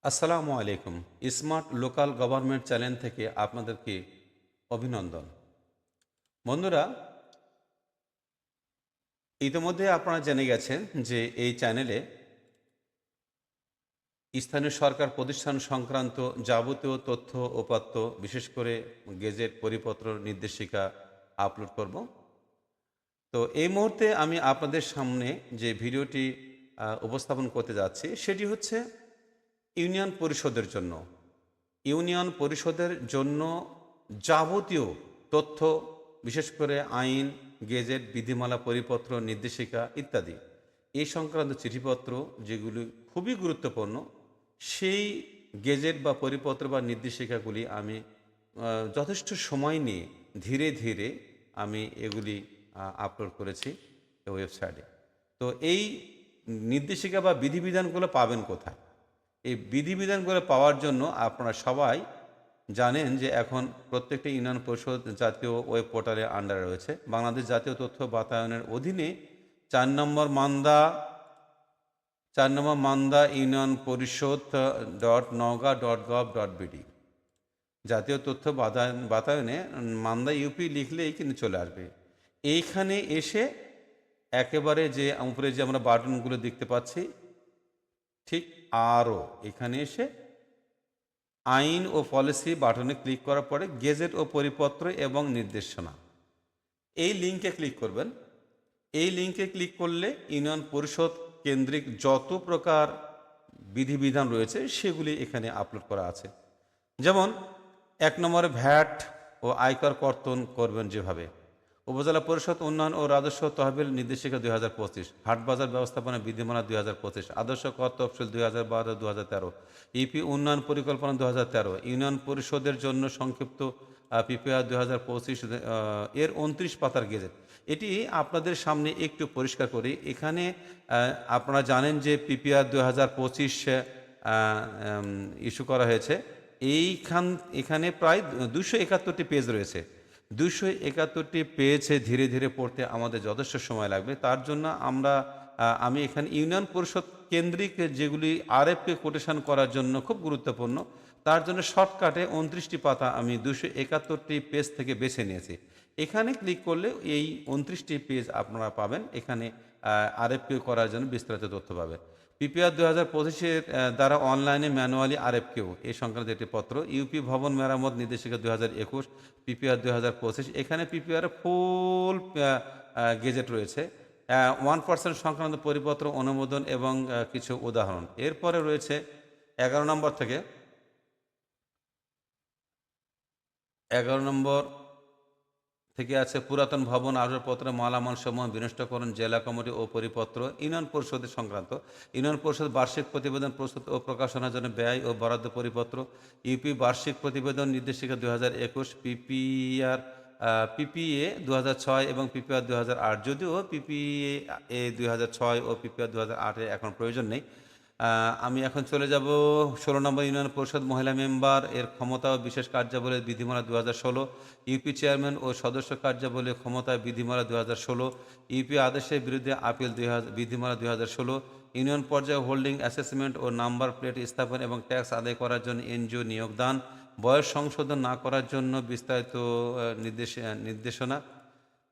আসসালামু আলাইকুম। Smart local government channel থেকে আপনাদেরকে অভিনন্দন। বন্ধুরা, ইতিমধ্যে আপনারা জেনে গেছেন যে এই চ্যানেলে স্থানীয় সরকার প্রতিষ্ঠান সংক্রান্ত যাবতীয় তথ্য উপাত্ত, বিশেষ করে গেজেট, পরিপত্র, নির্দেশিকা আপলোড করব। তো এই মুহূর্তে আমি আপনাদের সামনে যে ভিডিওটি উপস্থাপন করতে যাচ্ছি সেটি হচ্ছে ইউনিয়ন পরিষদের জন্য। ইউনিয়ন পরিষদের জন্য যাবতীয় তথ্য, বিশেষ করে আইন, গেজেট, বিধিমালা, পরিপত্র, নির্দেশিকা ইত্যাদি এই সংক্রান্ত চিঠিপত্র যেগুলি খুবই গুরুত্বপূর্ণ, সেই গেজেট বা পরিপত্র বা নির্দেশিকাগুলি আমি যথেষ্ট সময় নিয়ে ধীরে ধীরে আমি এগুলি আপলোড করেছি ওয়েবসাইটে। তো এই নির্দেশিকা বা বিধিবিধানগুলো পাবেন কোথায়? এই বিধিবিধানগুলো পাওয়ার জন্য আপনারা সবাই জানেন যে এখন প্রত্যেকটা ইউনিয়ন পরিষদ জাতীয় ওয়েব পোর্টালের আন্ডারে রয়েছে। বাংলাদেশ জাতীয় তথ্য বাতায়নের অধীনে 4 নম্বর মান্দা ইউনিয়ন পরিষদ .নওগাঁ.gov.bd জাতীয় তথ্য বাতায়নে মান্দা ইউপি লিখলেই কিন্তু চলে আসবে। এইখানে এসে একেবারে যে উপরে যে আমরা বাটনগুলো দেখতে পাচ্ছি, ঠিক আরও এখানে এসে আইন ও পলিসি বাটনে ক্লিক করার পরে গেজেট ও পরিপত্র এবং নির্দেশনা, এই লিঙ্কে ক্লিক করবেন। এই লিঙ্কে ক্লিক করলে ইউনিয়ন পরিষদ কেন্দ্রিক যত প্রকার বিধিবিধান রয়েছে সেগুলি এখানে আপলোড করা আছে। যেমন 1 নম্বরে ভ্যাট ও আয়কর কর্তন করবেন যেভাবে, উপজেলা পরিষদ উন্নয়ন ও রাজস্ব তহবিল নির্দেশিকা 2025, হাট বাজার ব্যবস্থাপনা বিধিমালা 2025, আদর্শ কর তফসিল 2012-2013, ইপি উন্নয়ন পরিকল্পনা 2013, ইউনিয়ন পরিষদের জন্য সংক্ষিপ্ত পিপিআর 2025 এর 29 পাতার গেজেট। এটি আপনাদের সামনে একটু পরিষ্কার করি। এখানে আপনারা জানেন যে পিপিআর 2025 ইস্যু করা হয়েছে। এখানে প্রায় 271টি পেজ রয়েছে। 271টি পেজে ধীরে ধীরে পড়তে আমাদের যথেষ্ট সময় লাগবে। তার জন্য আমি এখানে ইউনিয়ন পরিষদ কেন্দ্রিক যেগুলি আরএফকে কোটেশন করার জন্য খুব গুরুত্বপূর্ণ, তার জন্য শর্টকাটে 29টি পাতা আমি 271টি পেজ থেকে বেছে নিয়েছি। এখানে ক্লিক করলে এই 29টি পেজ আপনারা পাবেন। এখানে আরএফকে করার জন্য বিস্তারিত তথ্য পাবেন। পিপিআর 2025-এর দ্বারা অনলাইনে ম্যানুয়ালি আরএফকেও এই সংক্রান্ত একটি পত্র। ইউপি ভবন মেরামত নির্দেশিকা 2021, পিপিআর 2025। এখানে পিপিআর ফুল গেজেট রয়েছে। 1% সংক্রান্ত পরিপত্র, অনুমোদন এবং কিছু উদাহরণ। এরপরে রয়েছে 11 নম্বর থেকে 11 নম্বর আছে পুরাতন ভবন আসবাবপত্র মালামাল সমূহ বিনষ্টকরণ, জেলা কমিটি ও পরিপত্র। ইউনিয়ন পরিষদের সংক্রান্ত ইউনিয়ন পরিষদ বার্ষিক প্রতিবেদন প্রস্তুত ও প্রকাশনার জন্য ব্যয় ও বরাদ্দ পরিপত্র। ইউপি বার্ষিক প্রতিবেদন নির্দেশিকা 2021, পিপিএ 2006 এবং পিপিআর 2008। যদিও পিপিএ 2006 ও পিপিআর 2008 এখন প্রয়োজন নেই। আমি এখন চলে যাব 16 নম্বর ইউনিয়ন পরিষদ মহিলা মেম্বার এর ক্ষমতা ও বিশেষ কার্যাবলী বিধিমালা 2016, ইউপি চেয়ারম্যান ও সদস্য কার্যাবলী ক্ষমতা বিধিমালা 2016, ইউপি আদেশের বিরুদ্ধে আপিল বিধিমালা 2016, ইউনিয়ন পর্যায়ে হোল্ডিং অ্যাসেসমেন্ট ও নাম্বার প্লেট স্থাপন এবং ট্যাক্স আদায় করার জন্য এনজিও নিয়োগদান, বয়স সংশোধন না করার জন্য বিস্তারিত নির্দেশনা।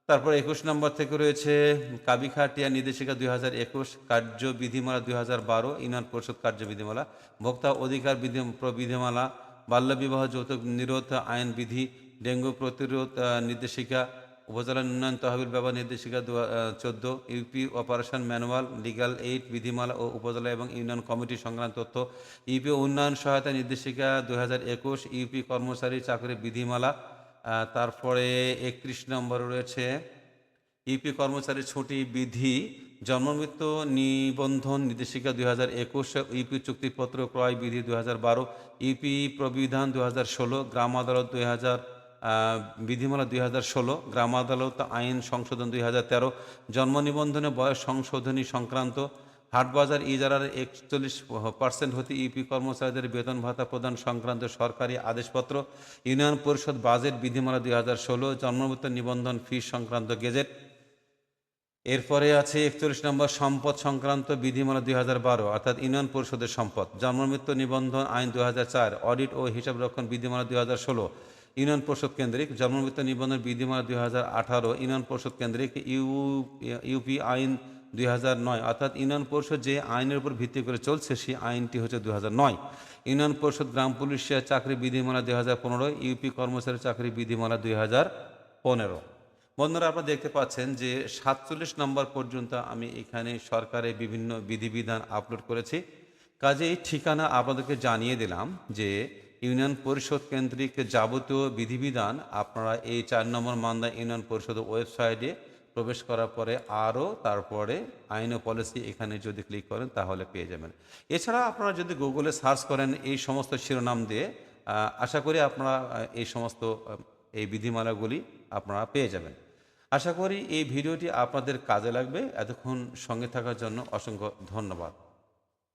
তারপর 21 নম্বর থেকে রয়েছে কাবিখাটিয়া নির্দেশিকা 2021, কার্য বিধিমালা 2012, ইউনিয়ন পরিষদ কার্য বিধিমালা, ভোক্তা অধিকার বিধিমালা, বাল্যবিবাহ যৌতুক নিরোধ আইন বিধি, ডেঙ্গু প্রতিরোধ নির্দেশিকা, উপজেলা উন্নয়ন তহবিল ব্যবহার নির্দেশিকা 14, UP operation manual, legal aid বিধিমালা ও উপজেলা এবং ইউনিয়ন কমিটি সংক্রান্ত তথ্য, ইউপি উন্নয়ন সহায়তা নির্দেশিকা 2021, ইউপি কর্মচারী চাকরি বিধিমালা। তারপরে 31 নম্বরে রয়েছে ইউপি কর্মচারী ছুটি বিধি, জন্মমৃত্যু নিবন্ধন নির্দেশিকা 2021, ইউপি চুক্তিপত্র ক্রয় বিধি 2012, ইউপি প্রবিধান 2016, গ্রাম আদালত 2000 বিধিমালা 2016, গ্রাম আদালত আইন সংশোধন 2013, জন্ম নিবন্ধনে বয়স সংশোধনী সংক্রান্ত, হাটবাজার ইজারার 41% হতে ইউপি কর্মচারীদের বেতন ভাতা প্রদান সংক্রান্ত সরকারি আদেশপত্র, ইউনিয়ন পরিষদ বাজেট বিধিমালা 2016, জন্মমৃত্যু নিবন্ধন ফি সংক্রান্ত গেজেট। এরপরে আছে ৪১ নম্বর সম্পদ সংক্রান্ত বিধিমালা ২০১২ অর্থাৎ ইউনিয়ন পরিষদের সম্পদ। জন্মমৃত্যু নিবন্ধন আইন ২০০৪, অডিট ও হিসাব রক্ষণ বিধিমালা ২০১৬ ইউনিয়ন পরিষদ কেন্দ্রিক, জন্মমৃত্যু নিবন্ধন বিধিমালা ২০১৮ ইউনিয়ন পরিষদ কেন্দ্রিক, ইউপি আইন ২০০৯ অর্থাৎ ইউনিয়ন পরিষদ যে আইনের উপর ভিত্তি করে চলছে সেই আইনটি হচ্ছে ২০০৯। ইউনিয়ন পরিষদ গ্রাম পুলিশের চাকরি বিধিমালা ২০১৫, ইউপি কর্মচারী চাকরি বিধিমালা ২০১৫। বন্ধুরা, আপনারা দেখতে পাচ্ছেন যে ৪৭ নম্বর পর্যন্ত আমি এখানে সরকারের বিভিন্ন বিধিবিধান আপলোড করেছি। কাজেই ঠিকানা আপনাদেরকে জানিয়ে দিলাম যে ইউনিয়ন পরিষদ কেন্দ্রিক যাবতীয় বিধিবিধান আপনারা এই ৪ নম্বর মান্দা ইউনিয়ন পরিষদের ওয়েবসাইটে প্রবেশ করার পরে আরও তারপরে আইন ও পলিসি এখানে যদি ক্লিক করেন তাহলে পেয়ে যাবেন। এছাড়া আপনারা যদি গুগলে সার্চ করেন এই সমস্ত শিরোনাম দিয়ে, আশা করি আপনারা এই সমস্ত এই বিধিমালাগুলি আপনারা পেয়ে যাবেন। আশা করি এই ভিডিওটি আপনাদের কাজে লাগবে। এতক্ষণ সঙ্গে থাকার জন্য অসংখ্য ধন্যবাদ।